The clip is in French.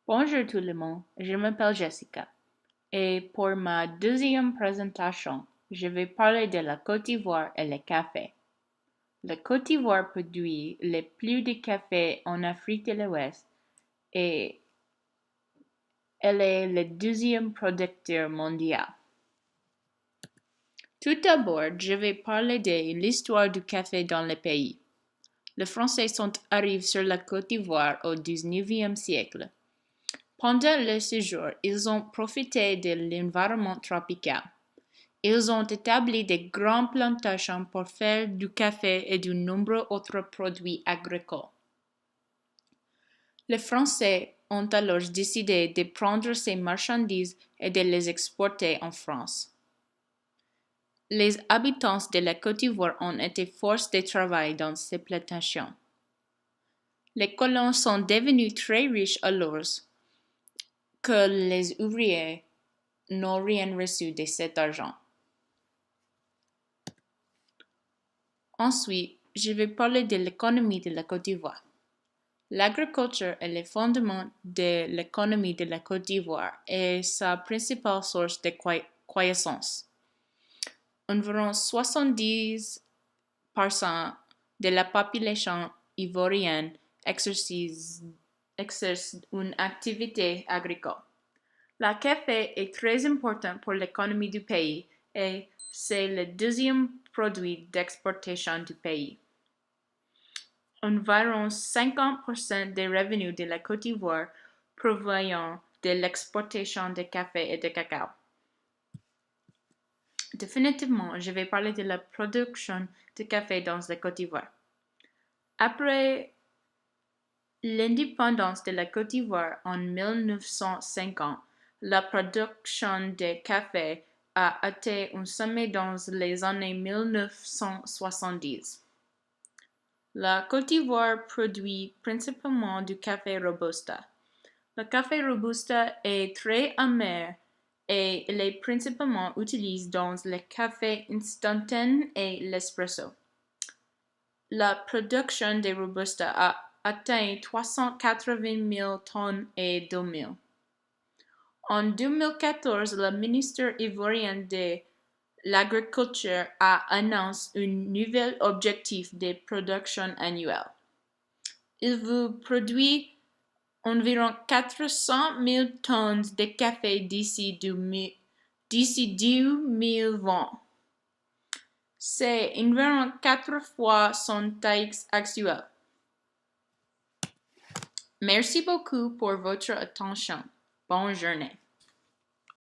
Bonjour tout le monde, je m'appelle Jessica et pour ma deuxième présentation, je vais parler de la Côte d'Ivoire et le café. La Côte d'Ivoire produit le plus de café en Afrique de l'Ouest et elle est le deuxième producteur mondial. Tout d'abord, je vais parler de l'histoire du café dans le pays. Les Français sont arrivés sur la Côte d'Ivoire au XIXe siècle. Pendant leur séjour, ils ont profité de l'environnement tropical. Ils ont établi de grandes plantations pour faire du café et de nombreux autres produits agricoles. Les Français ont alors décidé de prendre ces marchandises et de les exporter en France. Les habitants de la Côte d'Ivoire ont été forcés de travailler dans ces plantations. Les colons sont devenus très riches alors que les ouvriers n'ont rien reçu de cet argent. Ensuite, je vais parler de l'économie de la Côte d'Ivoire. L'agriculture est le fondement de l'économie de la Côte d'Ivoire et sa principale source de croissance. Environ 70% de la population ivoirienne exerce une activité agricole. Le café est très important pour l'économie du pays et c'est le deuxième produit d'exportation du pays. Environ 50% des revenus de la Côte d'Ivoire proviennent de l'exportation de café et de cacao. Définitivement, je vais parler de la production de café dans la Côte d'Ivoire. Après l'indépendance de la Côte d'Ivoire en 1950, la production de café a atteint un sommet dans les années 1970. La Côte d'Ivoire produit principalement du café Robusta. Le café Robusta est très amer et il est principalement utilisé dans le café instantané et l'espresso. La production de Robusta a atteint 380 000 tonnes en 2000. En 2014, le ministère ivoirien de l'Agriculture a annoncé un nouvel objectif de production annuel. Il veut produire environ 400 000 tonnes de café d'ici 2020. C'est environ 4 fois son taille actuelle. Merci beaucoup pour votre attention. Bonne journée.